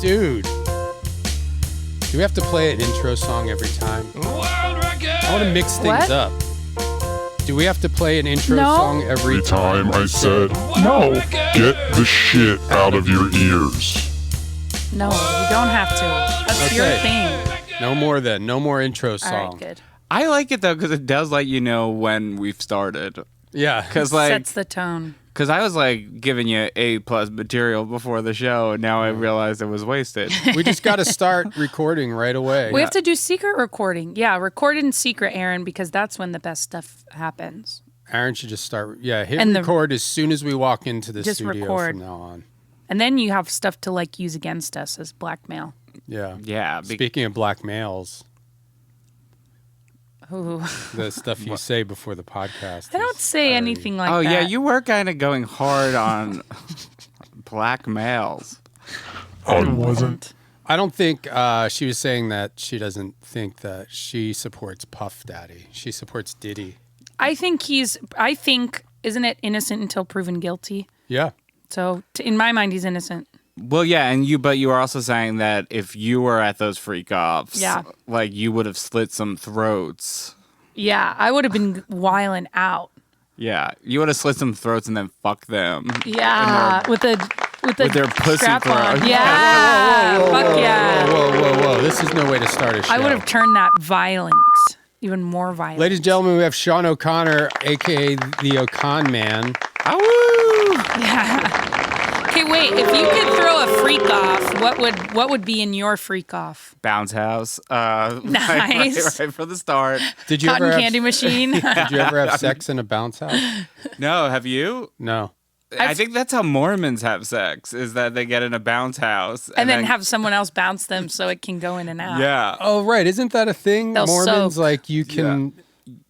Dude. Do we have to play an intro song every time? I want to mix things up. Do we have to play an intro song every time? I said, no, get the shit out of your ears. No, you don't have to. That's your thing. No more then. No more intro song. All right, good. I like it, though, because it does let you know when we've started. Yeah. Because like, sets the tone. Because I was like giving you A+ material before the show, and now I realized it was wasted. We just got to start recording right away. We have to do secret recording. Yeah, record in secret, Aaron, because that's when the best stuff happens. Aaron should just start. Yeah, hit record as soon as we walk into the studio from now on. And then you have stuff to like use against us as blackmail. Yeah. Yeah. Speaking of black males. Ooh. The stuff you say before the podcast. I don't say anything like that. Oh, yeah, you were kind of going hard on black males. I wasn't. I don't think she was saying that she doesn't think that she supports Puff Daddy. She supports Diddy. I think isn't it innocent until proven guilty? Yeah. So in my mind, he's innocent. Well, yeah, but you were also saying that if you were at those freak-offs, like, you would have slit some throats. Yeah, I would have been wiling out. Yeah, you would have slit some throats and then fuck them. Yeah, with their pussy strap throat. on. Yeah, fuck yeah. Whoa. This is no way to start a show. I would have turned that violent, even more violent. Ladies and gentlemen, we have Sean O'Connor, a.k.a. the O'Con Man. Yeah. Okay, wait. If you could throw a freak off, what would be in your freak off? Bounce house. Nice. Right from the start. Did you Cotton ever candy machine. Did you ever have sex in a bounce house? No, have you? No. I think that's how Mormons have sex, is that they get in a bounce house. And then have someone else bounce them so it can go in and out. Yeah. Oh, right. Isn't that a thing? They'll Mormons, soak. like, you can...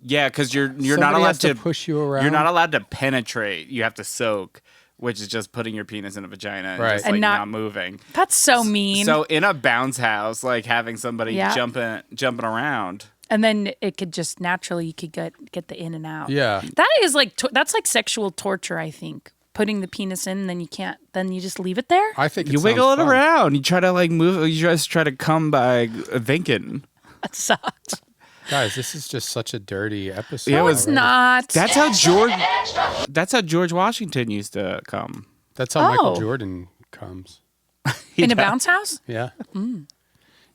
Yeah, because you're not Somebody allowed has to push you around. You're not allowed to penetrate. You have to soak, which is just putting your penis in a vagina and just like And not moving. That's so mean. So in a bounce house, like having somebody jumping around. And then it could just naturally, you could get the in and out. Yeah. That is like, that's like sexual torture, I think. Putting the penis in, then you just leave it there? I think you wiggle it around. You try to like move, you just try to come by thinking. That sucks. Guys, this is just such a dirty episode. No, it's not. That's how George Washington used to come. That's how Michael Jordan comes. In a bounce house? Yeah.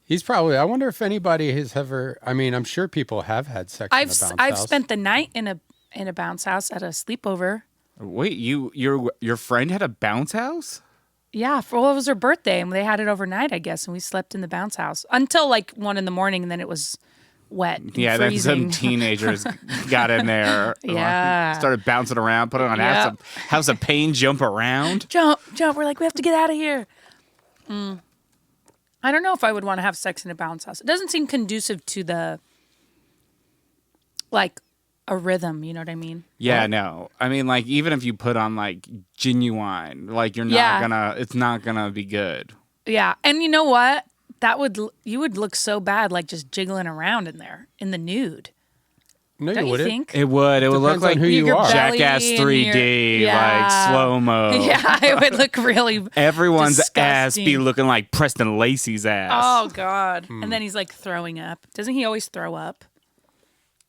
He's probably, I wonder if anybody has ever, I mean, I'm sure people have had sex in a bounce house. I've spent the night in a bounce house at a sleepover. Wait, your friend had a bounce house? Yeah, it was her birthday, and they had it overnight, I guess, and we slept in the bounce house until like 1 a.m, and then it was wet. And then freezing. some teenagers got in there. Started bouncing around, put on House of Pain, jump around. Jump. We're like, we have to get out of here. I don't know if I would want to have sex in a bounce house. It doesn't seem conducive to the, like, a rhythm, you know what I mean? Yeah, no. I mean, like, even if you put on, like, Genuine, like, you're not gonna, it's not gonna be good. Yeah, and you know what? You would look so bad, like, just jiggling around in there, in the nude. No, Don't you wouldn't. think? It would look like who you are. Jackass 3D, like, slow-mo. Yeah, it would look really Everyone's disgusting. ass be looking like Preston Lacey's ass. Oh, God. And then he's, like, throwing up. Doesn't he always throw up?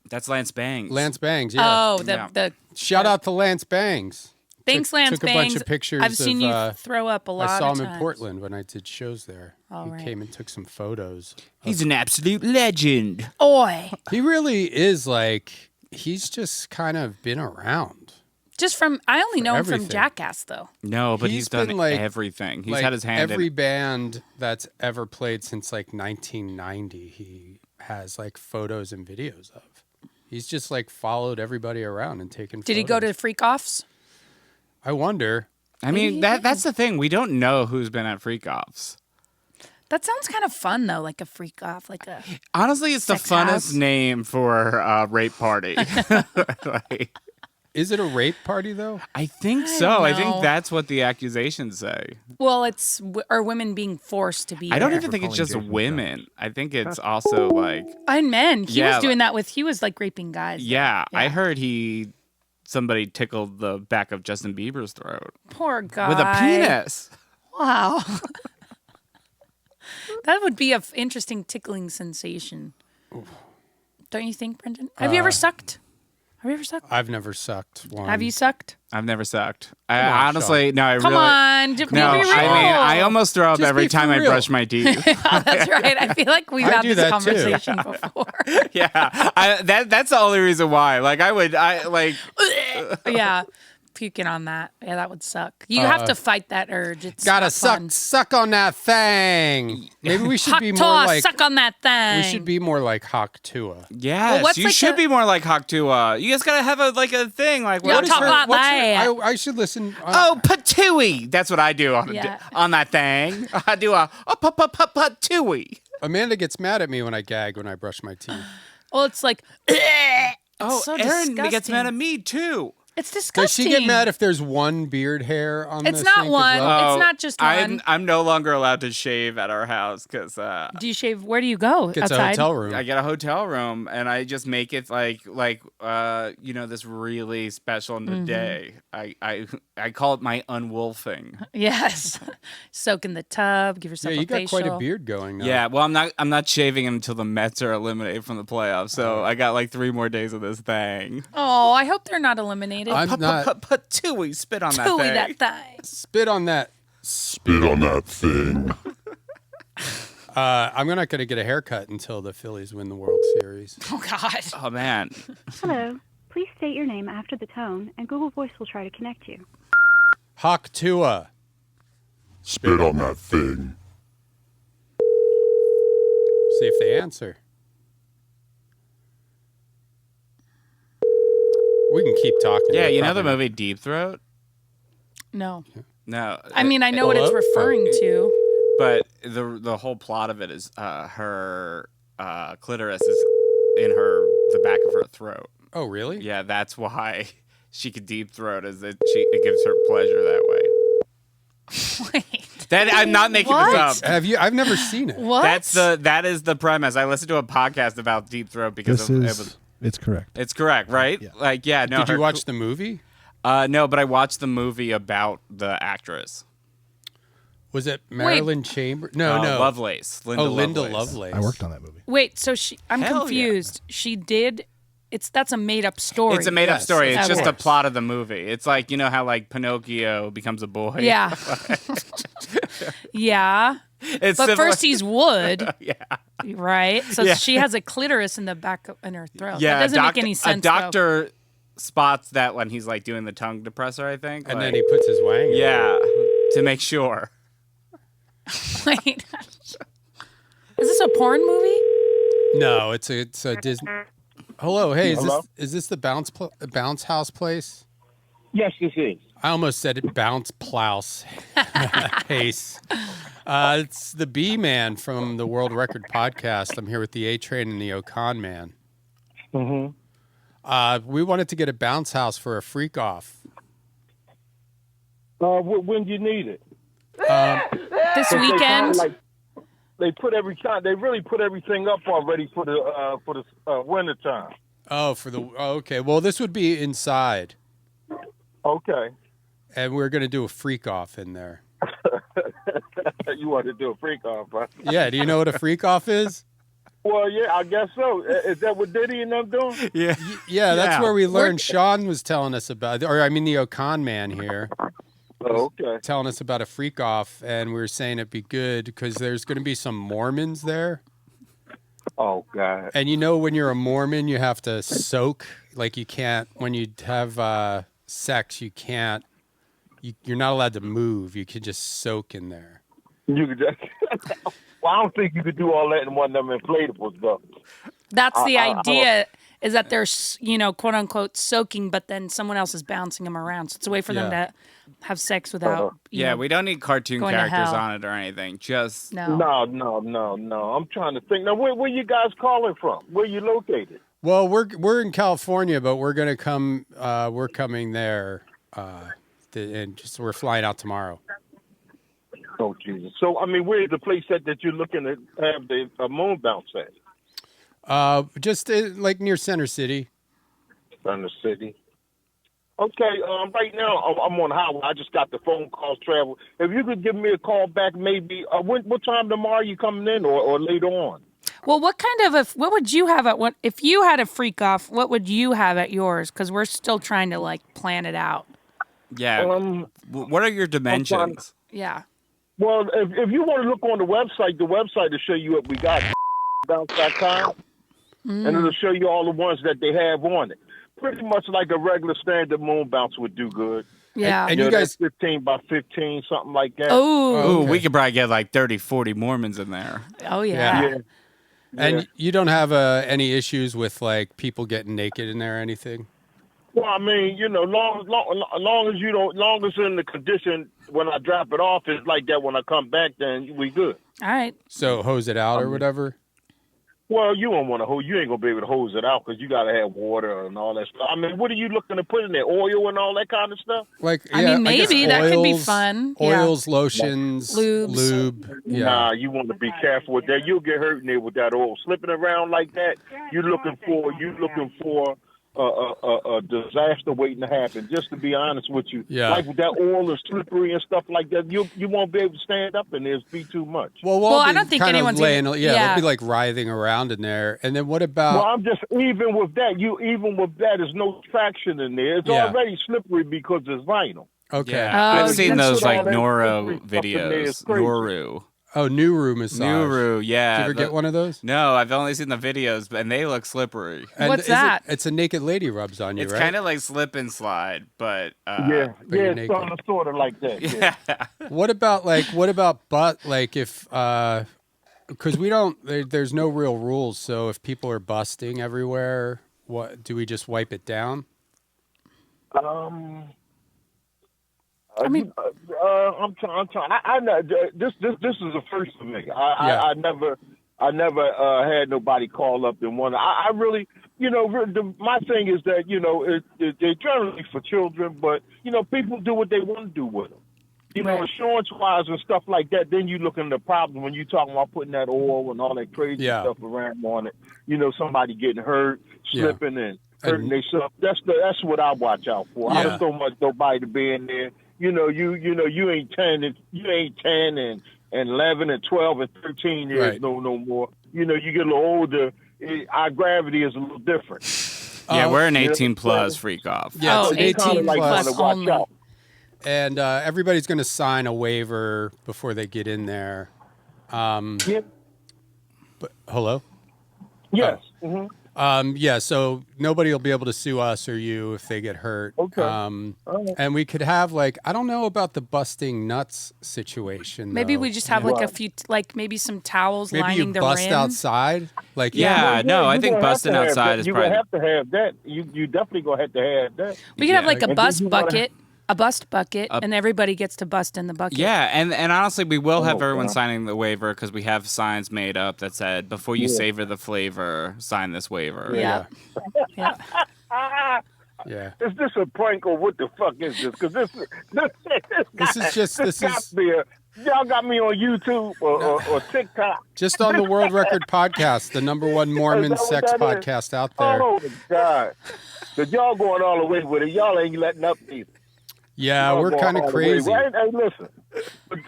That's Lance Bangs. Lance Bangs, yeah. Oh, the shout out to Lance Bangs. Thanks, Lance Took a Bangs. bunch of pictures. I've seen you throw up a lot of times. I saw him in Portland when I did shows there. He came and took some photos. He's an absolute legend. Oi. He really is like, he's just kind of been around. I only know him from Jackass, though. No, but he's done like, everything. He's like had his hand every in band that's ever played since like 1990, he has like photos and videos of. He's just like followed everybody around and taken photos. Did he go to freak-offs? I wonder. I mean, that's the thing. We don't know who's been at freak-offs. That sounds kind of fun, though, like a freak-off, like a... Honestly, it's the funnest house. name for a rape party. Is it a rape party, though? I think so. don't I think know. that's what the accusations say. Well, are women being forced to be I don't there? even think it's just women. I think it's also like... And men. He Yeah, was doing that he was like raping guys. Yeah, I heard somebody tickled the back of Justin Bieber's throat. Poor guy. With a penis. Wow. That would be an interesting tickling sensation. Don't you think, Brendan? Have you ever sucked? Have you ever sucked? I've never sucked one. Have you sucked? I've never sucked. I honestly, no, I Come really. on, be real. No, I mean, I almost throw up Just every be for time I real. brush my teeth. That's right. I feel like we've I had do this that too. conversation before. Yeah, that's the only reason why. Like, Yeah, puking on that. Yeah, that would suck. You have to fight that urge. It's Gotta not fun. suck on that thing. Maybe we should Hawk be more toss, like suck on that thing. we should be more like Hawk Tua. Yes, what's you like should the- be more like Hawk Tua. You guys gotta have a thing. Like, Yeah, what is talk her- about What's that. I should listen. Oh, patooey. That's what I do Yeah. on that thing. I do a patooey. Amanda gets mad at me when I gag when I brush my teeth. Well, it's like, Oh, so Aaron gets disgusting. mad at me too. It's Does disgusting. she get mad if there's one beard hair on It's the not sink as one. well? It's not just one. I'm no longer allowed to shave at our house because Do you shave? Where do you go? Gets Outside? a hotel room. I get a hotel room and I just make it like this really special in the Mm-hmm. day. I call it my unwolfing. Yes. Soak in the tub. Give yourself Yeah, a you got facial. quite a beard going now. Yeah, well, I'm not shaving until the Mets are eliminated from the playoffs. So I got like 3 more days of this thing. Oh, I hope they're not eliminated. I'm not. Patooey, spit on that Tooey thing. that thing. Spit on that. Spit on that thing. I'm not going to get a haircut until the Phillies win the World Series. Oh God. Oh man. Hello. Please state your name after the tone, and Google Voice will try to connect you. Hawk Tua. Spit on that thing. See if they answer. We can keep talking. Yeah, They're you know the probably- movie Deep Throat? No. No. I mean, I know what it's Hello? referring to. But the whole plot of it is her clitoris is in the back of her throat. Oh, really? Yeah, that's why she could deep throat, is that it gives her pleasure that way. Wait. That I'm not making What? this up. Have you? I've never seen it. What? That is the premise. I listened to a podcast about deep throat because It's correct. it's correct, right? Yeah. Like, yeah, no. Did you watch the movie? No, but I watched the movie about the actress. Was it Marilyn Chambers? No, no. Lovelace. Linda Lovelace. I worked on that movie. Wait, so I'm Hell yeah. confused. She did. That's a made up story. It's a made up Yes, story. It's of just the course. plot of the movie. It's like, you know how like Pinocchio becomes a boy. Yeah. Yeah. It's But similar- first he's wood. Yeah. Right? So Yeah. she has a clitoris in the back in her throat. Yeah, That doesn't make doc- any sense. A doctor spots that when he's like doing the tongue depressor, I think. And like- then he puts his wang in. yeah, to make sure. Though. Wait. Is this a porn movie? No, it's a Disney. Hello, hey, Hello? is this the bounce house place? Yes, this is. I almost said it. Bounce Plouse. Pace. It's the B Man from the World Record Podcast. I'm here with the A Train and the Ocon Man. Mm-hmm. We wanted to get a bounce house for a freak off. When do you need it? This They weekend? kinda they really put everything up already for the winter time. Okay. Well, this would be inside, Okay. and we're going to do a freak off in there. You want to do a freak off, huh? Yeah. Do you know what a freak off is? Well, yeah, I guess so. Is that what Diddy and them doing? Yeah. Yeah, that's Yeah. where we learned. Sean was telling us about, or I mean, the Ocon Man here. Oh, okay. Telling us about a freak off, and we were saying it'd be good because there's going to be some Mormons there. Oh, God. And you know, when you're a Mormon, you have to soak. Like you can't, when you have sex, you can't, you're not allowed to move. You can just soak in there. You could just. Well, I don't think you could do all that in one of them inflatables, though. That's the idea, is that they're, quote unquote, soaking, but then someone else is bouncing them around. So it's a way for them to have sex without. Yeah, we don't need cartoon going to characters hell. on it or anything. Just No. No. I'm trying to think. Now, where you guys calling from? Where you located? Well, we're in California, but we're going to come. We're coming there, and we're flying out tomorrow. Oh, Jesus. So, I mean, where's the place that you're looking to have the moon bounce at? Just like near Center City. From the city. Okay, right now I'm on the highway. I just got the phone calls travel. If you could give me a call back, maybe what time tomorrow are you coming in, or later on? Well, what would you have if you had a freak off? What would you have at yours? Because we're still trying to like plan it out. Yeah. What are your dimensions? Yeah. Well, if you want to look on the website will show you what we got, bounce.com, and it'll show you all the ones that they have on it. Pretty much like a regular standard moon bounce would do good. Yeah. And you guys, 15 by 15, something like that. Oh, we could probably get like 30, 40 Mormons in there. Oh, yeah. And you don't have any issues with like people getting naked in there or anything? Well, I mean, long as in the condition when I drop it off is like that when I come back, then we good. All right. So hose it out or whatever? Well, you don't want to hose. You ain't gonna be able to hose it out because you gotta have water and all that stuff. I mean, what are you looking to put in there? Oil and all that kind of stuff? Like, I mean, maybe that could be fun. Oils, lotions, Lubes. lube. Yeah. Nah, you want to be careful with that. You'll get hurt in there with that oil slipping around like that. You're looking for a disaster waiting to happen. Just to be honest with you, like with that oil is slippery and stuff like that. You won't be able to stand up in there. It'll be too much. Well, I don't think anyone's laying. They'll be like writhing around in there. And then what about? Well, I'm just even with that. There's no traction in there. It's already slippery because it's vinyl. Okay, I've seen those like Noro videos. Noru. Oh, Nuru massage. Nuru, yeah. Did you ever get one of those? No, I've only seen the videos, and they look slippery. And what's that? It's a naked lady rubs on you, It's right? kind of like slip and slide, but it's sort of like that. Yeah. What about butt? Like if because we don't, there's no real rules. So if people are busting everywhere, what do we just wipe it down? I mean, I'm trying. I know this is a first for me. I never had nobody call up and wonder. I really, my thing is that they're generally for children, but people do what they want to do with them. Insurance wise and stuff like that. Then you look into the problem when you talking about putting that oil and all that crazy stuff around on it. Somebody getting hurt, slipping and hurting themselves. That's what I watch out for. I just don't want nobody to be in there. You ain't 10 and 11 and 12 and 13 years no more. You get a little older, our gravity is a little different. Yeah, we're an 18 plus freak off. Yeah, it's 18 plus only. And everybody's going to sign a waiver before they get in there. But hello? Yes. So nobody will be able to sue us or you if they get hurt. Okay. And we could have I don't know about the busting nuts situation. Maybe though. we just have a few, maybe some towels maybe lining you the bust rim. outside. I think busting outside is you probably. You have to have that. You definitely gonna have to have that. We could have a bust bucket. A bust bucket, and everybody gets to bust in the bucket. Yeah, and honestly, we will have everyone signing the waiver because we have signs made up that said, before you savor the flavor, sign this waiver. Yeah. Yeah. Is this a prank or what the fuck is this? Because y'all got me on YouTube or TikTok. Just on the World Record Podcast, the #1 Mormon sex podcast out there. Oh, my God. Because y'all going all the way with it. Y'all ain't letting up either. Yeah, we're kind of crazy. Hey, listen,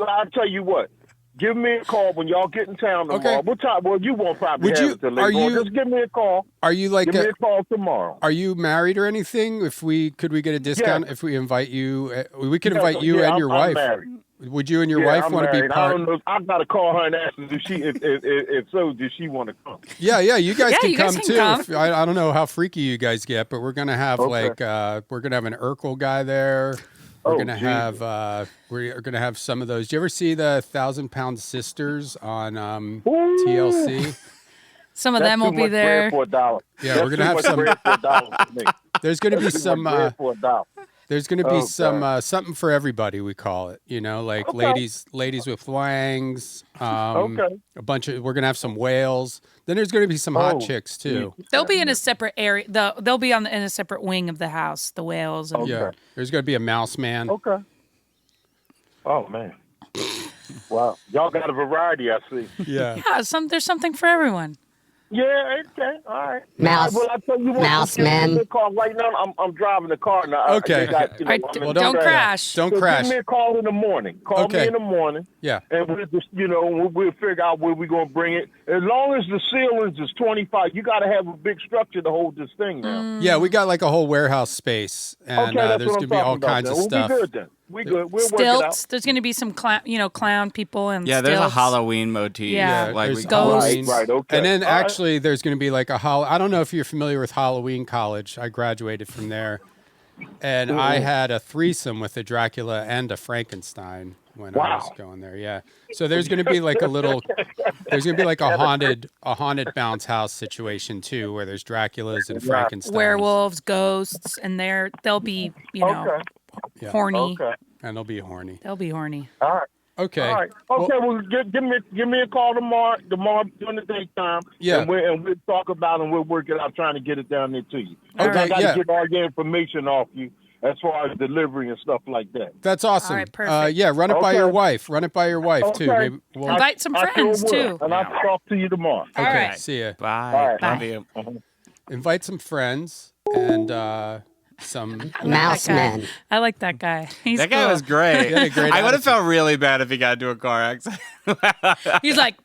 I'll tell you what. Give me a call when y'all get in town tomorrow. Okay. What time? Well, you won't probably have it till later. Just give me a call. Are you give me a call tomorrow? Are you married or anything? Could we get a discount if we invite you? We could invite you and your wife. Married. Would you and your wife want to be part? I don't know. I've got to call her and ask her does she want to come? Yeah, you guys can come too. Come. I don't know how freaky you guys get, but we're gonna have we're gonna have an Urkel guy there. We're gonna have some of those. Do you ever see the 1,000-Pound Sisters on TLC? Some of them will be there. Yeah, we're gonna have some. There's gonna be some. There's gonna be some something for everybody. We call it. Ladies with wangs. A bunch of. We're gonna have some whales. Then there's gonna be some hot chicks too. They'll be in a separate area. They'll be in a separate wing of the house. The whales. And Yeah. There's gonna be a mouse man. Okay. Oh man. Wow. Y'all got a variety, I see. Yeah. Yeah. There's something for everyone. Yeah, okay, all right. Mouse, Well, I tell you what, mouse man. Right now, I'm driving the car now. Okay. Don't crash. Don't crash. Give me a call in the morning. Call me in the morning. Yeah. And we'll just, we'll figure out where we're going to bring it. As long as the ceilings is 25, you got to have a big structure to hold this thing now. Yeah, we got like a whole warehouse space, and there's going to be all kinds of stuff. We'll be good then. We good. We'll stilts. work it out. There's going to be some clown people and Yeah, stilts. there's a Halloween motif. Yeah, like there's ghosts. Right, okay. And then actually, there's going to be like I don't know if you're familiar with Halloween College. I graduated from there, and I had a threesome with a Dracula and a Frankenstein when I was going there. Yeah, so there's going to be like a haunted bounce house situation too, where there's Draculas and Frankensteins, werewolves, ghosts, and they'll be horny. Okay. And they'll be horny. They'll be horny. All right. Okay. All right. Okay. Well, give me a call tomorrow during the daytime. Yeah. And we'll talk about it and we'll work it out, trying to get it down there to you. Okay. I got to get all your information off you as far as delivery and stuff like that. That's awesome. All right, perfect. Yeah, run it by your wife. Run it by your wife too. Okay. Maybe we'll Invite some friends too. And I'll talk to you tomorrow. All okay. right. See ya. Bye. All right. Love you. Invite some friends and some Mouse man. I like that guy. He's That guy cool. was great. He had a great I would have attitude. felt really bad if he got into a car accident. He's like,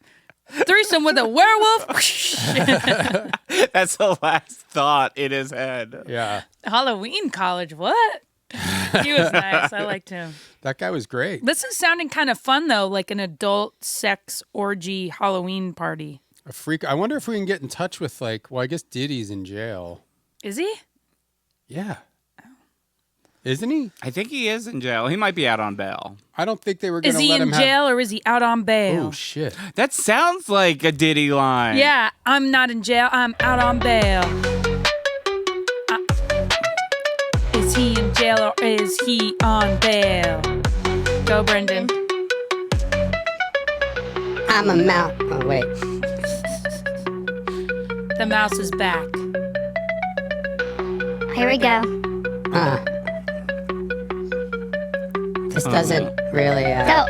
threesome with a werewolf. That's the last thought in his head. Yeah. Halloween College. What? He was nice. I liked him. That guy was great. This is sounding kind of fun though, like an adult sex orgy Halloween party. A freak. I wonder if we can get in touch with I guess Diddy's in jail. Is he? Yeah. Isn't he? I think he is in jail. He might be out on bail. I don't think they were going Is to he let him in jail or is he out on bail? Oh, shit. That sounds like a Diddy line. Yeah, I'm not in jail. I'm out on bail. Is he in jail or is he on bail? Go, Brendan. I'm a mouse. Oh, wait. The mouse is back. Here we go. This doesn't really. Go.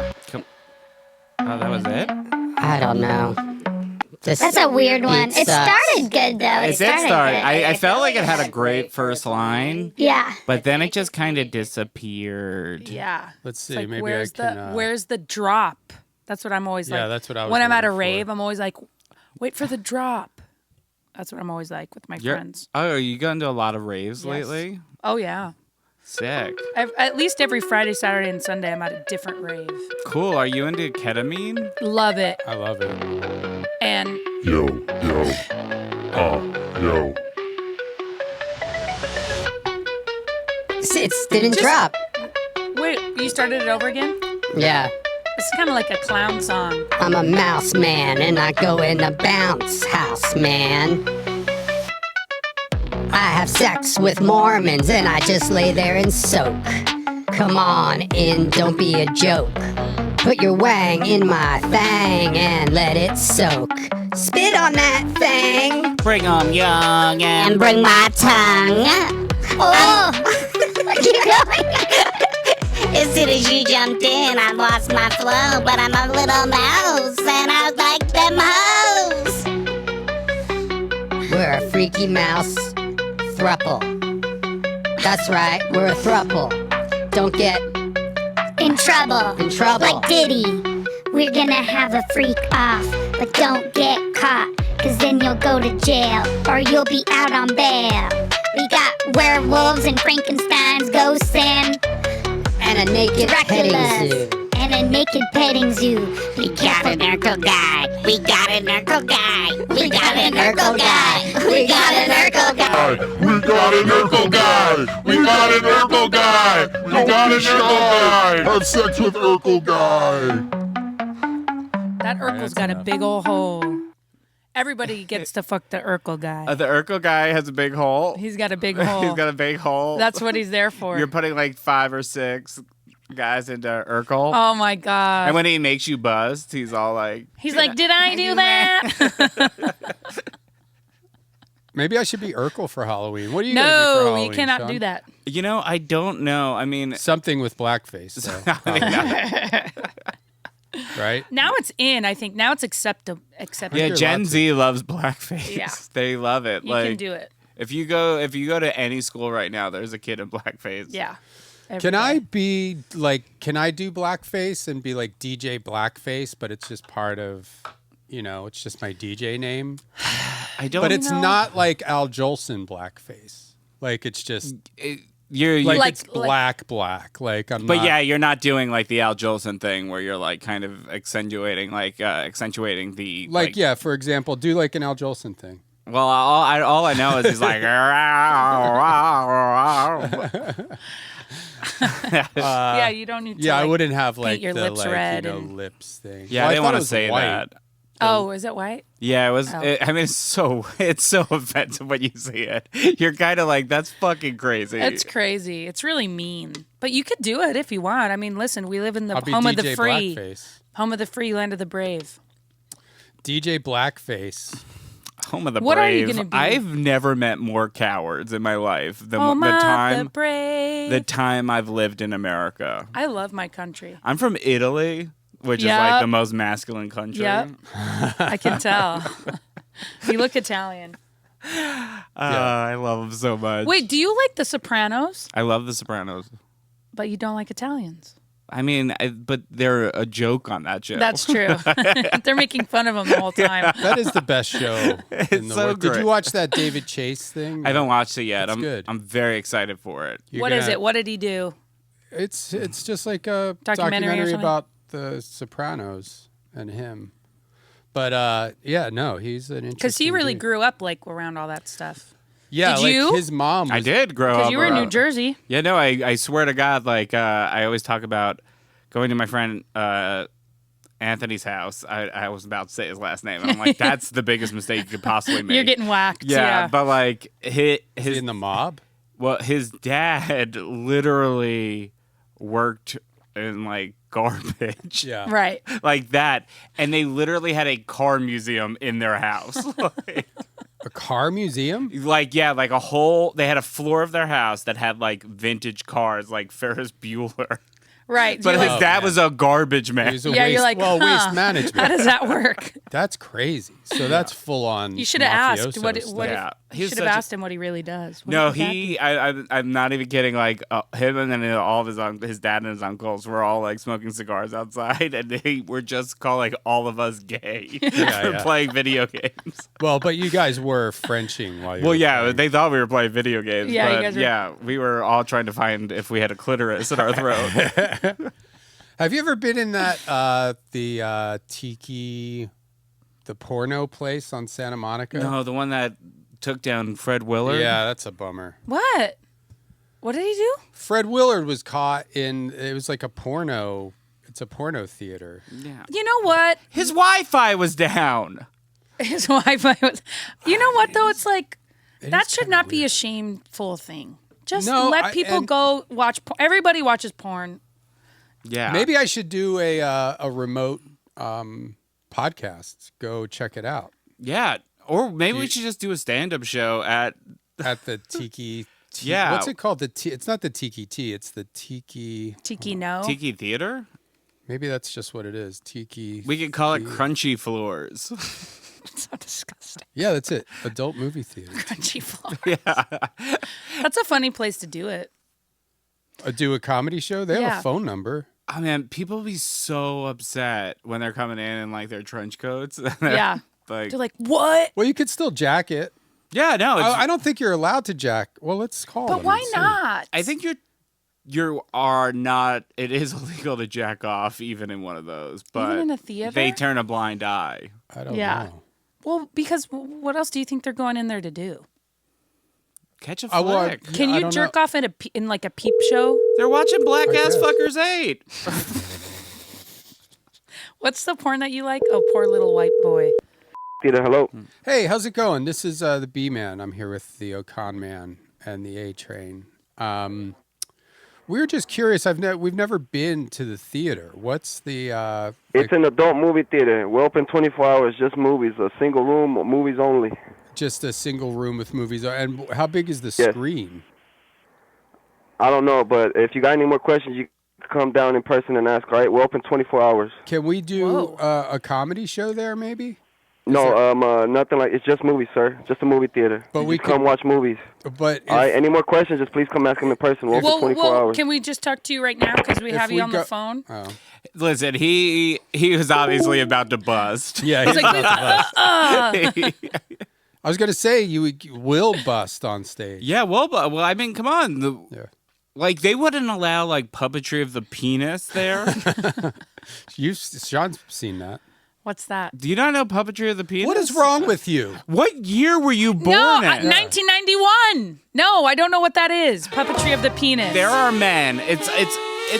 Oh, that was it? I don't know. That's a weird one. It sucks. started good, though. It did started start. good. I felt like it had a great first line, Yeah. but then it just kind of disappeared. Yeah. Let's see. It's like, Maybe where's I can. where's the drop? That's what I'm always like. Yeah, that's what I was When I'm at a waiting for. rave, I'm always like, wait for the drop. That's what I'm always like with my friends. Oh, are you going to a lot of raves lately? Oh, yeah. Sick. At least every Friday, Saturday, and Sunday, I'm at a different rave. Cool. Are you into ketamine? Love it. I love it. And Yo. It didn't drop. wait, you started it over again? Yeah. It's kind of like a clown song. I'm a mouse man and I go in a bounce house, man. I have sex with Mormons and I just lay there and soak. Come on in, don't be a joke. Put your wang in my thang and let it soak. Spit on that thing Bring 'em young and bring my tongue. Oh! Keep going. As soon as you jumped in, I lost my flow. But I'm a little mouse and I like them hoes. We're a freaky mouse thruple. That's right, we're a thruple. Don't get In trouble. in trouble. Like Diddy. We're gonna have a freak off, but don't get caught. Cause then you'll go to jail, or you'll be out on bail. We got werewolves and Frankensteins, ghosts and And a naked petting Draculas. zoo. And a naked petting zoo. We got an Urkel guy. We got an Urkel guy. We got an Urkel guy. We got an Urkel guy. We got an Urkel guy! We got an Urkel guy! We got an Urkel guy! Have sex with Urkel guy! That Urkel's got a big old hole. Everybody gets to fuck the Urkel guy. The Urkel guy has a big hole. He's got a big hole. He's got a big hole. That's what he's there for. You're putting like 5 or 6 guys into Urkel. Oh my god. And when he makes you buzzed, he's all like, He's like, did I do that? Maybe I should be Urkel for Halloween. What are you going to do for No, Halloween, you cannot Sean? do that. you know, I don't know. I mean, Something with blackface. though. right? Now it's in. I think now it's accepted. Yeah, Gen Z loves blackface. Yeah. They love it. You can do it. If you go to any school right now, there's a kid in blackface. Yeah. Can I be like? Can I do blackface and be like DJ Blackface? But it's just part of, it's just my DJ name. I don't. But it's not like Al Jolson blackface. Like it's just. You're like it's black. Like I'm. But yeah, you're not doing like the Al Jolson thing where you're like kind of accentuating the. Like yeah, for example, do like an Al Jolson thing. Well, all I know is he's like. Yeah, you don't need to. Yeah, I wouldn't have like your the lips red lips thing. Yeah, well, I didn't want to was say white. that. Oh, is it white? Yeah, it was. Oh. I mean, it's so offensive when you see it. You're kind of like, that's fucking crazy. It's crazy. It's really mean. But you could do it if you want. I mean, listen, we live in the I'll be home DJ of the free, Blackface. home of the free, land of the brave. DJ Blackface. Home of the What brave. are you gonna be? I've never met more cowards in my life than Home the of time the brave. the time I've lived in America. I love my country. I'm from Italy, which is like the most masculine country. Yep. I can tell. You look Italian. I love them so much. Wait, do you like The Sopranos? I love The Sopranos. But you don't like Italians. I mean, but they're a joke on that show. That's true. They're making fun of them the whole time. That is the best show in the so world. Did great. you watch that David Chase thing? I haven't watched it yet. It's good. I'm very excited for it. What is it? What did he do? It's just like a Documentary or documentary something? about the Sopranos and him. But yeah, no, he's an interesting. Because he really dude. grew up like around all that stuff. Yeah, Did like you? his mom. I did grow up. Because you were in New around- Jersey. Yeah, no, I swear to God, like I always talk about going to my friend Anthony's house. I was about to say his last name, and I'm like, that's the biggest mistake you could possibly make. You're getting whacked. yeah, but like his in the mob. well, his dad literally worked in like garbage. Yeah, Right. Like that, and they literally had a car museum in their house. a car museum. Like a whole. They had a floor of their house that had like vintage cars, like Ferris Bueller. Right. But You're his like, dad was a garbage man. He's a Yeah, waste, you're like, waste huh, management. how does that work? That's crazy. So that's full on. You should have asked mafioso what stuff. Yeah. you He's should have such a- asked him what he really does. What No, did his dad do? I'm not even kidding. Like him and then all of his dad and his uncles were all like smoking cigars outside, and they were just calling all of us gay for yeah. playing video games. Well, but you guys were Frenching while you. Well, were yeah, playing. they thought we were playing video games, Yeah, you but guys were- yeah, we were all trying to find if we had a clitoris in our throat. Have you ever been in that the Tiki, the porno place on Santa Monica? No, the one that took down Fred Willard. Yeah, that's a bummer. What? What did he do? Fred Willard was caught in. It was like a porno. It's a porno theater. Yeah. You know what? His Wi-Fi was down. His Wi-Fi was. You know what though? It's like that is should kinda not be weird. a shameful thing. Just No, let people and- go watch. Everybody watches porn. Yeah. Maybe I should do a remote podcast. Go check it out Yeah. Or maybe we should just do a stand-up show at at the Tiki. Yeah. What's it called? It's not the Tiki T. It's the Tiki. Tiki no. Tiki Theater. Maybe that's just what it is. Tiki. We could call it Crunchy Floors. So disgusting. Yeah, that's it. Adult movie theater. Crunchy floor. Yeah. That's a funny place to do it. Do a comedy show. They have Yeah. a phone number. Oh man, people be so upset when they're coming in like their trench coats. Yeah. Like, They're like, what? Well, you could still jack it. yeah, no. It's, I don't think you're allowed to jack. Well, let's call But them why and see. not? I think you are not. It is illegal to jack off even in one of those, but Even in a theater? they turn a blind eye. I don't Yeah. know. Well, because what else do you think they're going in there to do? Catch a I want- flick. Can I you don't jerk know. off in like a peep show? They're watching Black I Ass guess. Fuckers 8. What's the porn that you like? Oh, poor little white boy. Peter, hello. Hey, how's it going? This is the B Man. I'm here with the Ocon Man and the A Train. We were just curious. We've never been to the theater. What's the? It's an adult movie theater. We're open 24 hours, just movies, a single room, movies only. Just a single room with movies. And how big is the Yes. screen? I don't know, but if you got any more questions, you could come down in person and ask. All right, we're open 24 hours. Can we do a comedy show there, maybe? No, nothing like. It's just movies, sir. Just a movie theater. But we come watch movies. But all right, any more questions? Just please come ask them in person. We're open 24 hours. Can we just talk to you right now because we have you on the phone? Oh. Listen, he was obviously about to bust. Yeah, he's like, I was gonna say you will bust on stage. Yeah, well, I mean, come on. Like they wouldn't allow like puppetry of the penis there. Sean's seen that. What's that? Do you not know puppetry of the penis? What is wrong with you? What year were you born No, in? 1991. No, I don't know what that is. Puppetry of the penis. There are men. It's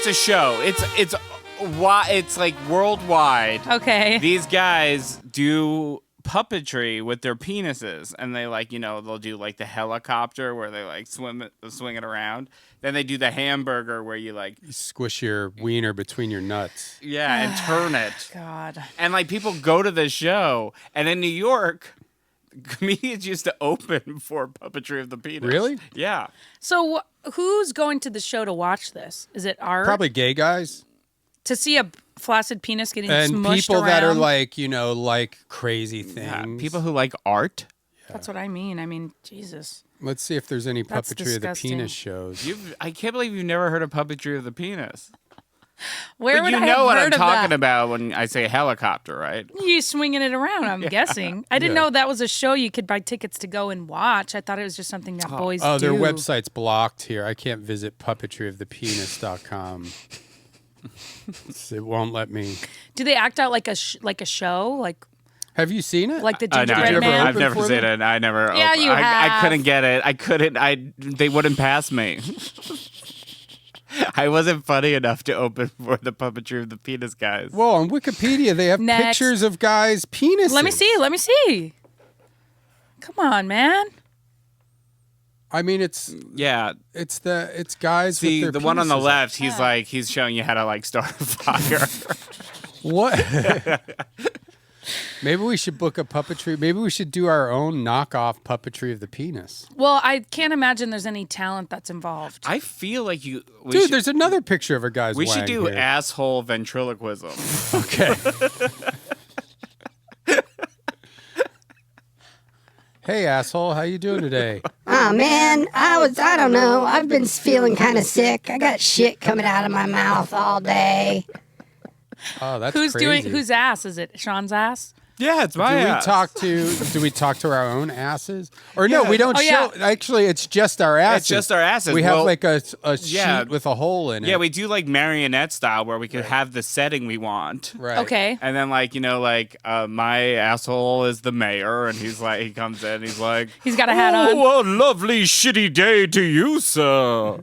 a show. It's like worldwide. Okay. These guys do puppetry with their penises, and they they'll do like the helicopter where they like swing it around. Then they do the hamburger where you squish your wiener between your nuts. Yeah, and turn it. God. And like people go to this show, and in New York, comedians used to open for puppetry of the penis. Really? Yeah. So who's going to the show to watch this? Is it art? Probably gay guys. To see a flaccid penis getting and smushed people around. that are like crazy things. Yeah, people who like art. Yeah. That's what I mean. I mean, Jesus. Let's see if there's any That's puppetry disgusting. of the penis shows. I can't believe you've never heard of puppetry of the penis. Where but would you I know have what heard I'm of talking that? about when I say helicopter, right? You swinging it around, I'm guessing. I didn't know that was a show you could buy tickets to go and watch. I thought it was just something that boys do. Oh, their website's blocked here. I can't visit puppetryofthepenis.com. It won't let me. Do they act out like a show? Like, have you seen it? Like the gingerbread man? I've never seen it. I never. Yeah, you have. I couldn't get it. I couldn't. They wouldn't pass me. I wasn't funny enough to open for the puppetry of the penis guys. Whoa, on Wikipedia they have pictures of guys' penises. Let me see. Come on, man. I mean, it's guys. See, with their the one on the penises left, he's showing you how to start a fire. What? Maybe we should book a puppetry. Maybe we should do our own knockoff puppetry of the penis. Well, I can't imagine there's any talent that's involved. I feel like there's another picture of a guy's. We should do here. asshole ventriloquism. Okay. Hey, asshole, how you doing today? Oh, man, I don't know. I've been feeling kind of sick. I got shit coming out of my mouth all day. Oh, that's crazy. Whose ass is it? Sean's ass? Yeah, it's my ass. Do we talk to our own asses? Or no, we don't show. Yeah. Actually, it's just our asses. It's just our asses. We have like a sheet with a hole in it. Yeah, we do like marionette style where we could have the setting we want. Right. Okay. And then my asshole is the mayor, and he comes in, he's like, he's got a hat on. Oh, a lovely shitty day to you, sir.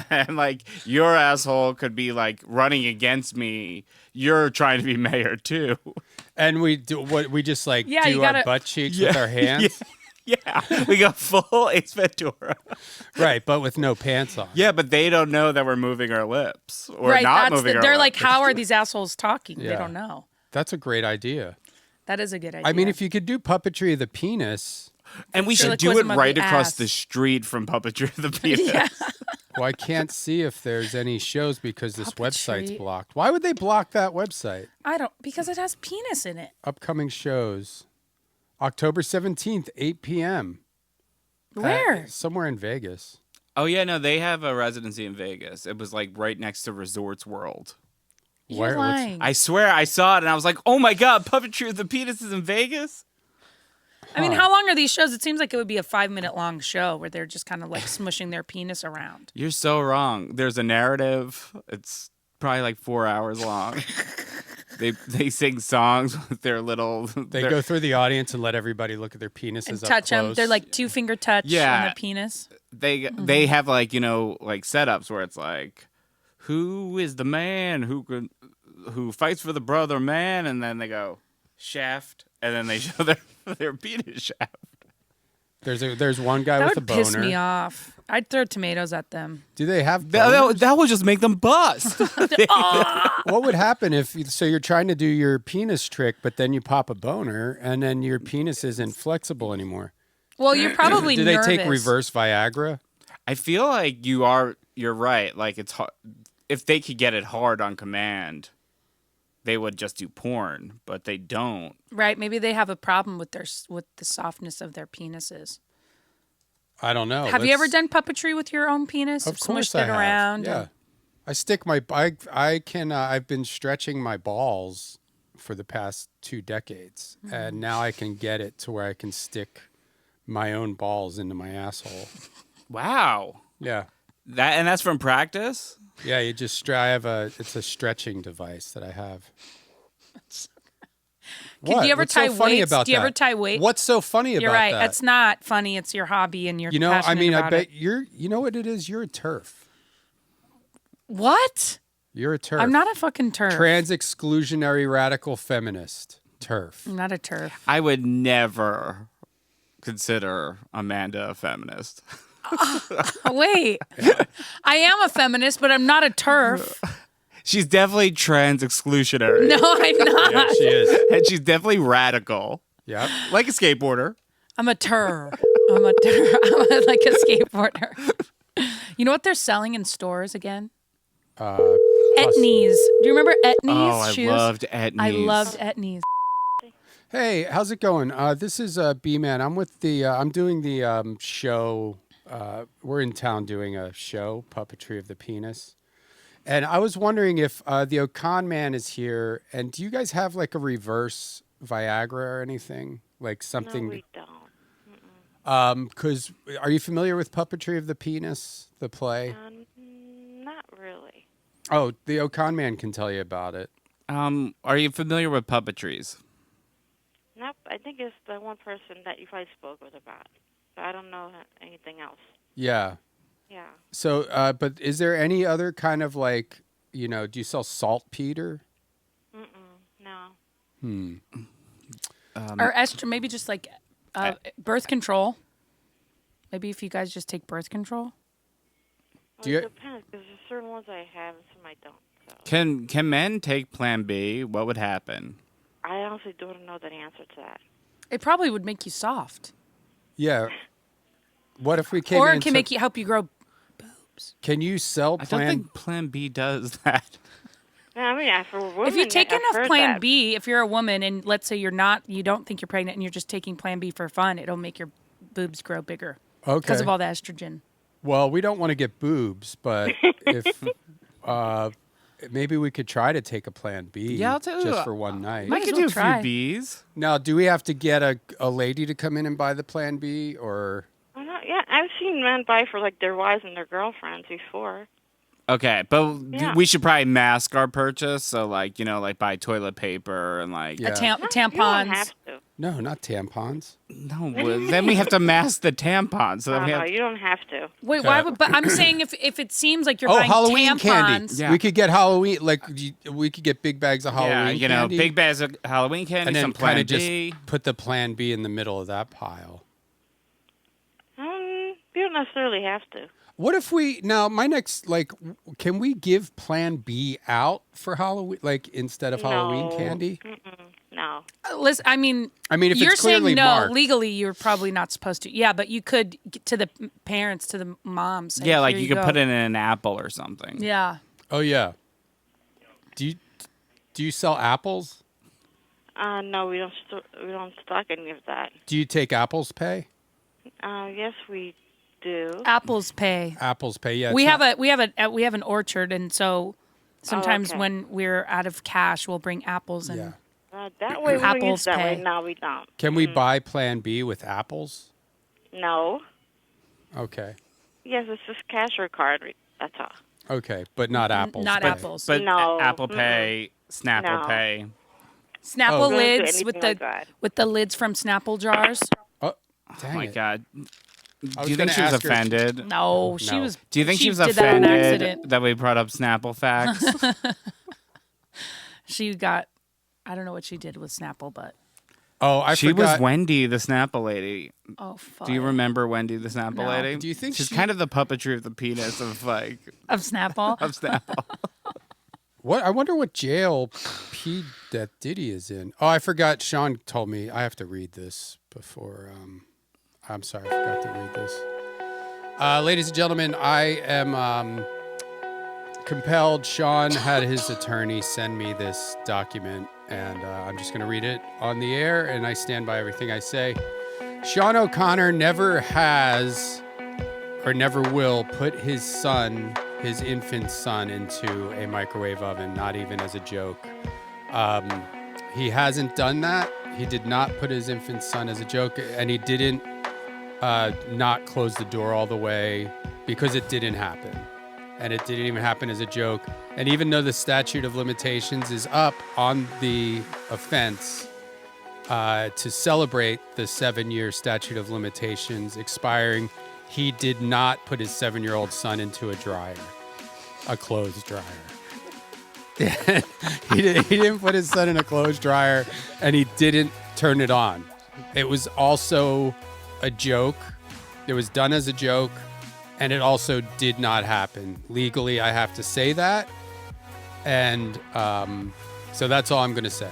And your asshole could be running against me. You're trying to be mayor too. And we do what we just do our butt cheeks with our hands. Yeah. We go full Ace Ventura. Right, but with no pants on. Yeah, but they don't know that we're moving our lips or right, not moving our they're lips. how are these assholes talking? Yeah. They don't know. That's a great idea. That is a good idea. I mean, if you could do puppetry of the penis. And we should do it right across the street from puppetry of the penis. Yeah. Well, I can't see if there's any shows because this website's blocked. Why would they block that website? Because it has penis in it. Upcoming shows. October 17th, 8 p.m. Where? Somewhere in Vegas. Oh, yeah, no, they have a residency in Vegas. It was right next to Resorts World. You're lying. I swear I saw it and I was like, oh my God, puppetry of the penis is in Vegas? I mean, how long are these shows? It seems like it would be a 5-minute long show where they're just kind of smushing their penis around. You're so wrong. There's a narrative. It's probably 4 hours long. They sing songs with their little. They go through the audience and let everybody look at their penises and up touch close. them. They're 2-finger touch on their penis. They have setups where it's who is the man who fights for the brother man, and then they go shaft, and then they show their penis shaft. There's one guy with a boner. That would piss me off. I'd throw tomatoes at them. Do they have boners? That would just make them bust. What would happen if you're trying to do your penis trick, but then you pop a boner, and then your penis isn't flexible anymore? Well, you're probably Do nervous. they take reverse Viagra? I feel like you're right. It's hard. if they could get it hard on command, they would just do porn, but they don't. Right? Maybe they have a problem with the softness of their penises. I don't know. Have you ever done puppetry with your own penis? Of course Smushed I it have. around. Yeah. I stick my I can I've been stretching my balls for the past 2 decades, and now I can get it to where I can stick my own balls into my asshole. Wow. Yeah. That's from practice? Yeah, you just it's a stretching device that I have. Do you ever What's so tie funny weights? about Do you ever that? tie weights? What's so funny You're about right. that? It's not funny. It's your hobby and you're passionate I about bet it. you know what it is? You're a TERF. What? You're a TERF. I'm not a fucking TERF. Trans exclusionary radical feminist. TERF. I'm not a TERF. I would never consider Amanda a feminist. Wait. I am a feminist, but I'm not a TERF. She's definitely trans exclusionary. No, I'm not. Yeah, she is. And she's definitely radical. Yep. Like a skateboarder. I'm a TERF. I'm like a skateboarder. You know what they're selling in stores again? Etnies. Do you remember Etnies Oh, shoes? I loved Etnies. I loved Etnies. Hey, how's it going? This is B-Man. I'm with I'm doing the show. We're in town doing a show, Puppetry of the Penis. And I was wondering if the Okan Man is here, and do you guys have like a reverse Viagra or anything? Like something? No, we don't. Because are you familiar with Puppetry of the Penis, the play? Not really. Oh, the Okan Man can tell you about it. Are you familiar with puppetries? Nope. I think it's the one person that you probably spoke with about. But I don't know anything else. Yeah. Yeah. So, but is there any other kind of like, do you sell saltpeter? No. Or estrogen, maybe just like birth control. Maybe if you guys just take birth control. Do you? It depends, because there's certain ones I have and some I don't. So. Can men take Plan B? What would happen? I honestly don't know the answer to that. It probably would make you soft. Yeah. What if we came Or in it can make you help you grow boobs. Can you sell I don't think Plan B does that. No, I mean, for women, If you take I've enough heard Plan that. B, if you're a woman and let's say you don't think you're pregnant and you're just taking Plan B for fun, it'll make your boobs grow bigger. Okay. Because of all the estrogen. Well, we don't want to get boobs, but if maybe we could try to take a Plan B Yeah, I'll tell you. just for one night. I could well do a try. few Bs. Now, do we have to get a lady to come in and buy the Plan B, or? Yeah, I've seen men buy for like their wives and their girlfriends before. Okay, but Yeah. we should probably mask our purchase. So, like, like buy toilet paper and like. Yeah. Tampons. You don't have to. No, not tampons. No, then we have to mask the tampons. So then we No, have. you don't have to. Wait, why would? But I'm saying if it seems like you're Oh, buying Halloween tampons, candy. Yeah. We could get Halloween, we could get big bags of Halloween Yeah, candy. big bags of Halloween candy, and then some kind Plan of just B. put the Plan B in the middle of that pile. You don't necessarily have to. What if can we give Plan B out for Halloween, like instead of Halloween No. candy? No. listen, I mean, if you're it's clearly saying no marked. legally, you're probably not supposed to. Yeah, but you could get to the parents, to the moms. say, Yeah, like "Here you could go." put it in an apple or something. Yeah. Oh yeah. Do you sell apples? No, we don't stock any of that. Do you take Apple's Pay? Yes, we do. Apples Pay. Apple's Pay, yeah. We have an orchard, and so sometimes okay. when we're out of cash, we'll bring apples and. Yeah. That way we don't use Apples that way. Pay. No, we don't. Can we buy Plan B with apples? No. Okay. Yes, it's just cash or card. That's all. Okay, but not apples. Not Pay. apples. But No. Apple Pay, Snapple No. Pay. Snapple Oh. We don't do lids with anything the like that. with the lids from Snapple jars. Oh, Oh dang my it. God. I Do was you think gonna she was ask her- offended? No, she No. was. Do you think she was did that on offended accident. that we brought up Snapple facts? She got. I don't know what she did with Snapple, but Oh, I she forgot. was Wendy, the Snapple lady. oh fuck. Do you remember Wendy, the Snapple No. lady? Do you think she's she- kind of the puppetry of the penis of like Of Snapple. of Snapple? What? I wonder what jail P. that Diddy is in. Oh, I forgot. Sean told me I have to read this before. I'm sorry, I forgot to read this. Ladies and gentlemen, I am compelled. Sean had his attorney send me this document, and I'm just going to read it on the air, and I stand by everything I say. Sean O'Connor never has or never will put his infant son, into a microwave oven, not even as a joke. He hasn't done that. He did not put his infant son as a joke, and he didn't not close the door all the way because it didn't happen. And it didn't even happen as a joke. And even though the statute of limitations is up on the offense, to celebrate the 7-year statute of limitations expiring, he did not put his 7-year-old son into a dryer, a clothes dryer. He didn't put his son in a clothes dryer, and he didn't turn it on. It was also a joke. It was done as a joke, and it also did not happen. Legally, I have to say that. And so that's all I'm going to say.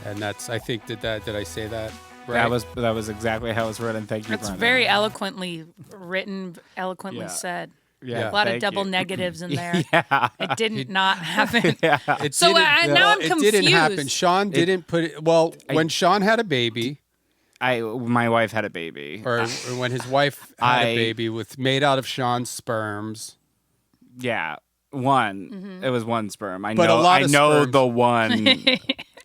And that's, I think, did I say that right? That was exactly how it was written. Thank you, It's Brendan. very eloquently written, eloquently said. Yeah, a lot of thank double you. negatives in there. Yeah. It did not happen. Yeah. So now I'm confused. It didn't happen. Sean didn't put it. Well, when Sean had a baby, my wife had a baby, or when his wife had a baby made out of Sean's sperms. Yeah, one. Mm-hmm. It was one sperm. I But know. a lot I of know sperms. the one.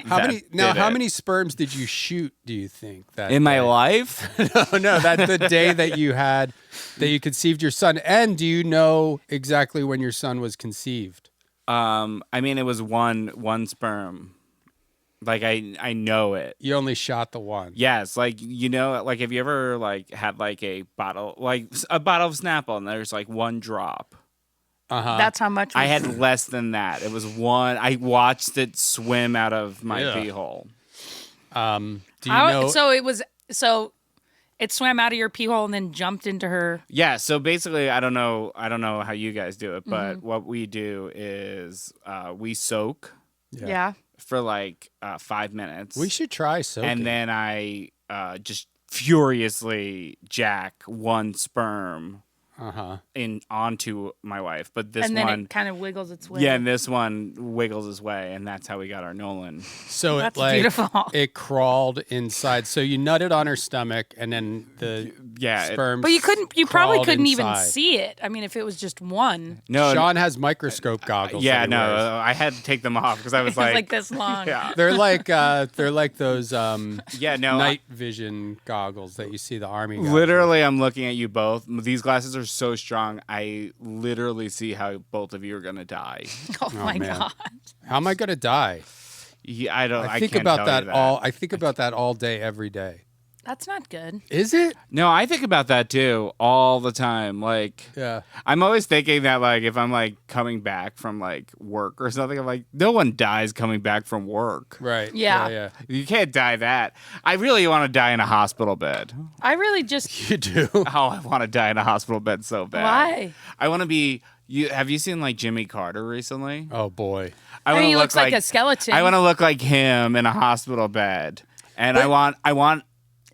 How many? Now, did how it. many sperms did you shoot? Do you think that In my day? life? No, that the day that you conceived your son. And do you know exactly when your son was conceived? I mean, it was one sperm. Like I know it. You only shot the one. Yes, like like have you ever like had like a bottle of Snapple and there's like one drop. That's how much I had less than that. It was one. I watched it swim out of my pee hole. Do you know? So it swam out of your pee hole and then jumped into her. Yeah. So basically, I don't know how you guys do it, but what we do is we soak. Yeah. For like 5 minutes. We should try soaking. And then I just furiously jack one sperm onto my wife. But this and then one it kind of wiggles its way. Yeah, and this one wiggles its way, and that's how we got our Nolan. So That's beautiful. It crawled inside. So you nutted on her stomach, and then the sperm. But you probably couldn't even inside. see it. I mean, if it was just one. No, Sean has microscope goggles. Yeah, that he no, wears. I had to take them off because I was It was like, like this long. Yeah. They're like those night I- vision goggles that you see the army guys Literally, I'm looking at you both. These glasses are so strong. I literally see how both of you are gonna die. Oh my man. God. How am I gonna die? Yeah, I think can't about tell that you that all. I think about that all day, every day. That's not good. Is it? No, I think about that too all the time. Like, Yeah. I'm always thinking that like if I'm like coming back from like work or something, I'm like, no one dies coming back from work. Right. Yeah. You can't die that. I really want to die in a hospital bed. I really just. You do. Oh, I want to die in a hospital bed so bad. Why? I want to be. Have you seen like Jimmy Carter recently? Oh boy. I mean, wanna he look looks like a skeleton. I want to look like him in a hospital bed, and I want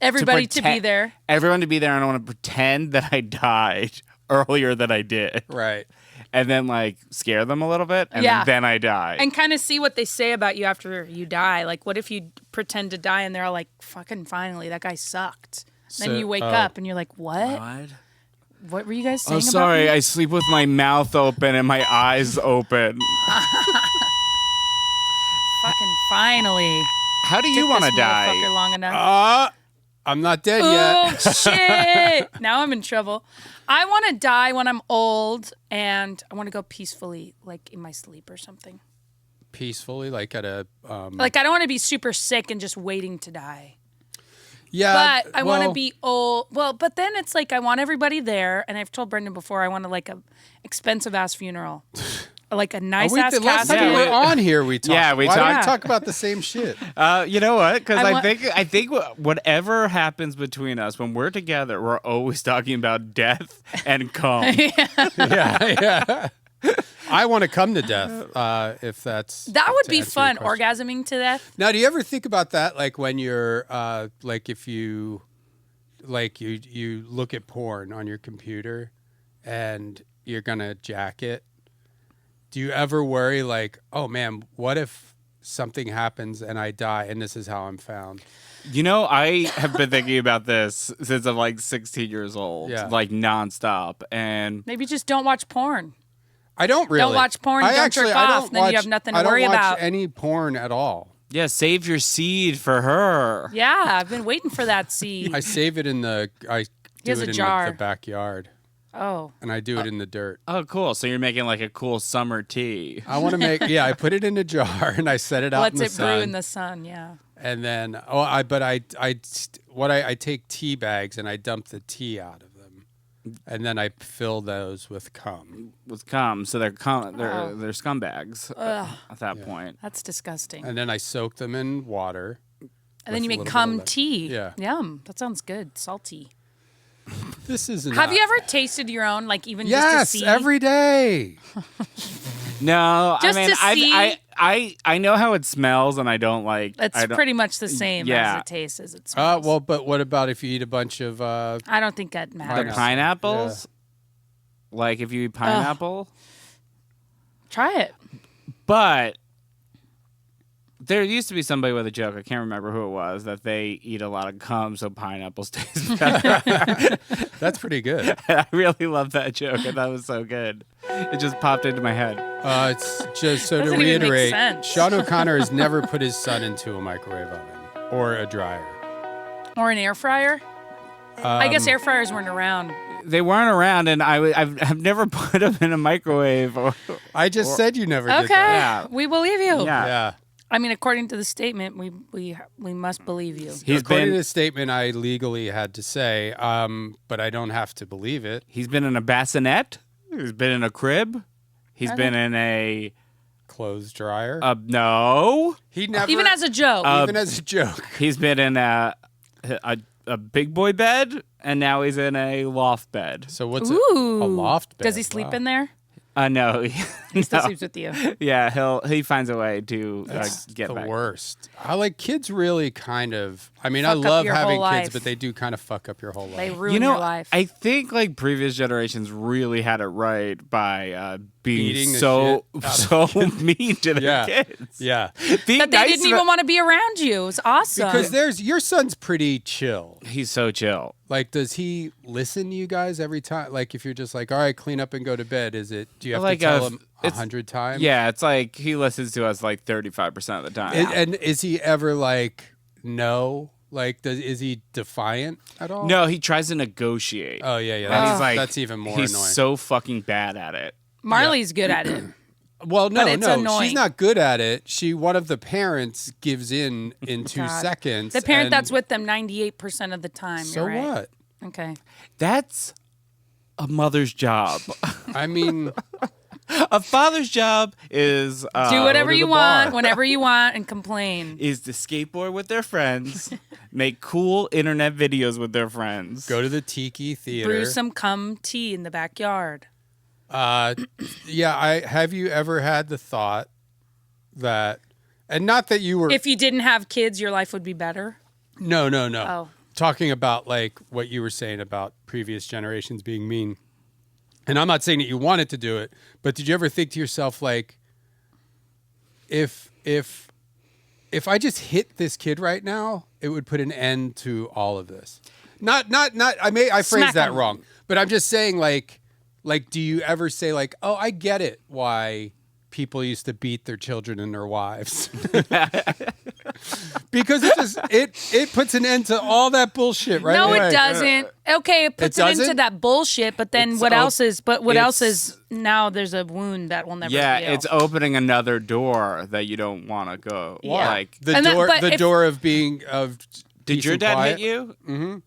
everybody to be there. Everyone to be there, and I want to pretend that I died earlier than I did. Right. And then like scare them a little bit, and then I die. And kind of see what they say about you after you die. Like, what if you pretend to die and they're all like, fucking finally, that guy sucked. Then you wake up and you're like, what? What were you guys saying Oh, sorry, about me? I sleep with my mouth open and my eyes open. Fucking finally. How do you want to die? Motherfucker long enough. I'm not dead Oh, yet. shit. Now I'm in trouble. I want to die when I'm old and I want to go peacefully, like in my sleep or something. Peacefully, like at a. Like, I don't want to be super sick and just waiting to die. Yeah. But I want to be old. Well, but then it's like I want everybody there. And I've told Brendan before, I want a expensive ass funeral. Like a nice ass The last time casket. we were on here, we talked. Yeah, we Why don't talked. we talk about the same shit? You know what? Because I I think whatever happens between us when we're together, we're always talking about death and cum. Yeah. I want to come to death. If that's That would to be answer your fun, question. orgasming to death. Now, do you ever think about that? Like when you're, like if you, like you look at porn on your computer, and you're gonna jack it, Do you ever worry like, oh man, what if something happens and I die and this is how I'm found? I have been thinking about this since I'm like 16 years old, like nonstop. And maybe just don't watch porn. I don't really. Don't watch porn. Don't jerk off. Then you have nothing to worry about. I don't watch any porn at all. Yeah, save your seed for her. Yeah, I've been waiting for that seed. I save it in the. I do it in the backyard. Oh. And I do it in the dirt. Oh, cool. So you're making like a cool summer tea. I want to make. Yeah, I put it in a jar and I set it out in the sun. Lets it brew in the sun. Yeah. And then I take tea bags and I dump the tea out of them, and then I fill those with cum. So they're scumbags at that point. That's disgusting. And then I soak them in water. And then you make cum tea. Yeah. Yum. That sounds good. Salty. This is. Have you ever tasted your own, like even yes, just to see? Every day. No, just to see? I know how it smells, and I don't like. It's pretty much the same as it tastes as it smells. Well, but what about if you eat a bunch of? I don't think that matters. The pineapples. Yeah. Like if you eat pineapple. Try it. But there used to be somebody with a joke, I can't remember who it was, that they eat a lot of cum so pineapples taste better. That's pretty good. I really love that joke. I thought it was so good. It just popped into my head. It's just so to Doesn't even make reiterate, sense. Sean O'Connor has never put his son into a microwave oven or a dryer. Or an air fryer? I guess air fryers weren't around. They weren't around, and I've never put them in a microwave. I just said you never did that. Okay, yeah. We believe you. Yeah. I mean, according to the statement, we must believe you. According to the statement, I legally had to say, but I don't have to believe it. He's been in a bassinet. He's been in a crib. He's been in a clothes dryer. No, he never. Even as a joke. Even as a joke. He's been in a big boy bed, and now he's in a loft bed. So what's a loft bed? Does he sleep in there? No, he still sleeps with you. Yeah, he finds a way to get the back. worst. I like kids really kind of. I mean, I love having kids, but they do kind of fuck up your whole life. They ruin your life. I think like previous generations really had it right by being Beating so mean to their kids. Yeah, that they didn't even want to be around you. It was awesome. Because your son's pretty chill. He's so chill. Like, does he listen to you guys every time? Like, if you're just like, all right, clean up and go to bed, do you have to tell him 100 times? Yeah, it's like he listens to us like 35% of the time. And is he ever like, no? Like, is he defiant at all? No, he tries to negotiate. Oh, yeah. He's like, that's even more he's annoying. He's so fucking bad at it. Marley's good at it. Well, no, annoying. She's not good at it. One of the parents gives in 2 seconds. The parent that's with them 98% of the time. So you're right. what? Okay. That's a mother's job. I mean, a father's job is do whatever you want, whenever you want, and complain. Is to skateboard with their friends, make cool internet videos with their friends, go to the Tiki Theater, brew some cum tea in the backyard. Yeah. Have you ever had the thought that, and not that you were, if you didn't have kids, your life would be better? No. Oh. Talking about like what you were saying about previous generations being mean. And I'm not saying that you wanted to do it, but did you ever think to yourself, like, if I just hit this kid right now, it would put an end to all of this? Not. I phrased that wrong, but I'm just saying, like, do you ever say, like, oh, I get it, why people used to beat their children and their wives? Because it puts an end to all that bullshit, right? No, it doesn't. Okay, it puts an end to that bullshit, but then what else is now there's a wound that will never heal. It's opening another door that you don't want to go. Yeah. Like the door of being Did your dad hit you? Mm-hmm.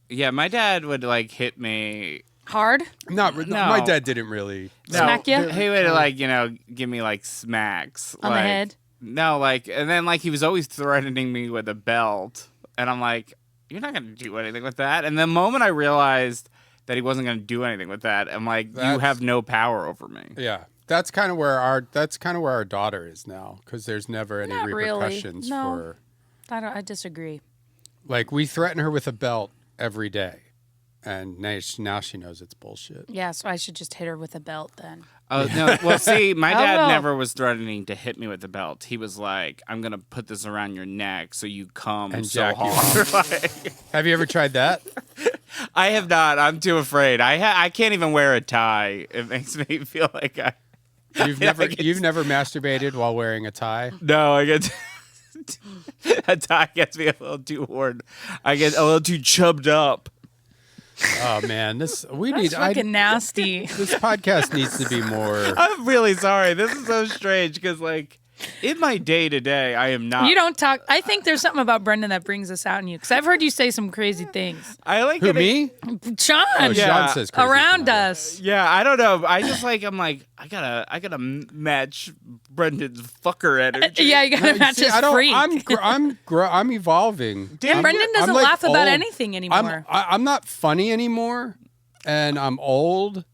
Yeah, my dad would like hit me hard. No, my dad didn't really smack you. He would like give me like smacks on the head. No, like, and then like he was always threatening me with a belt, and I'm like, you're not gonna do anything with that. And the moment I realized that he wasn't gonna do anything with that, I'm like, you have no power over me. Yeah, that's kind of where our daughter is now, because there's never any repercussions for. I disagree. Like, we threaten her with a belt every day, and now she knows it's bullshit. Yeah, so I should just hit her with a belt then. Oh, no. Well, see, my dad no. never was threatening to hit me with the belt. He was like, I'm going to put this around your neck so you come And so jack you hard. Have you ever tried that? I have not. I'm too afraid. I can't even wear a tie. It makes me feel like You've never masturbated while wearing a tie? No, I get a tie gets me a little too hard. I get a little too chubbed up. Oh man, That's fucking nasty. This podcast needs to be more. I'm really sorry. This is so strange because, like, in my day to day, I am not. You don't talk. I think there's something about Brendan that brings us out in you because I've heard you say some crazy things. I like Who, me? Sean. Oh, Sean says crazy around things. us. Yeah, I don't know. I'm like, I gotta match Brendan's fucker energy. Yeah, you gotta match his freak. I'm evolving. Dude, Brendan doesn't I'm like laugh about old. anything anymore. I'm not funny anymore, and I'm old.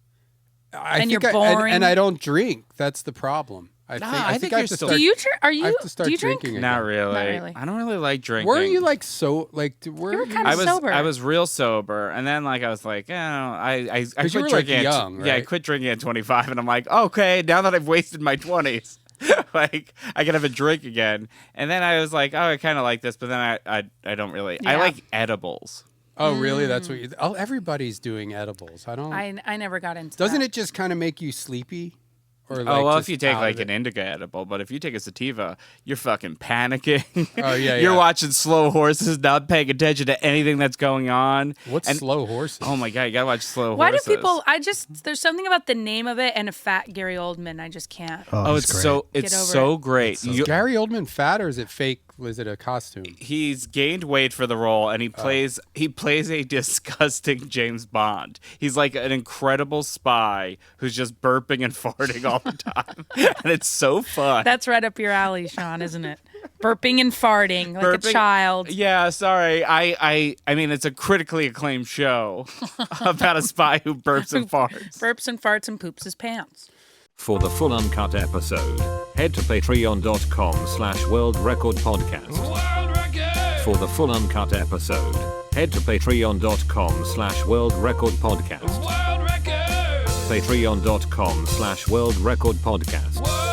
And you're boring. And I don't drink. That's the problem. I think I you're have to still. start. Do you Do you drink? drinking again. Not really. Not really. I don't really like drinking. Were you like so like? Were You were you? kind of sober. I was real sober, and then like I was like, I quit you were, like, drinking. young, Yeah, I right? quit drinking at 25, and I'm like, okay, now that I've wasted my 20s, like I can have a drink again. And then I was like, oh, I kind of like this, but then I don't really. I Yeah. like edibles. Oh, really? That's what you. Oh, everybody's doing edibles. I don't. I never got into Doesn't that. it just kind of make you sleepy? Or Oh, well, just if you take out like of an it? indica edible, but if you take a sativa, you're fucking panicking. Oh, yeah, You're yeah. watching slow horses, not paying attention to anything that's going on. What's slow horses? Oh my god, you gotta watch slow Why horses. do people? There's something about the name of it and a fat Gary Oldman. I just can't. Oh, he's it's great. so Get it's over so it. great. Is Gary Oldman fat or is it fake? Was it a costume? He's gained weight for the role, and he plays a disgusting James Bond. He's like an incredible spy who's just burping and farting all the time, and it's so fun. That's right up your alley, Sean, isn't it? Burping and farting like a Burping- child. Yeah, sorry. I mean, it's a critically acclaimed show about a spy who burps and farts. Burps and farts and poops his pants. For the full uncut episode, head to patreon.com/worldrecordpodcast. For the full uncut episode, head to patreon.com/worldrecordpodcast. Patreon.com/worldrecordpodcast.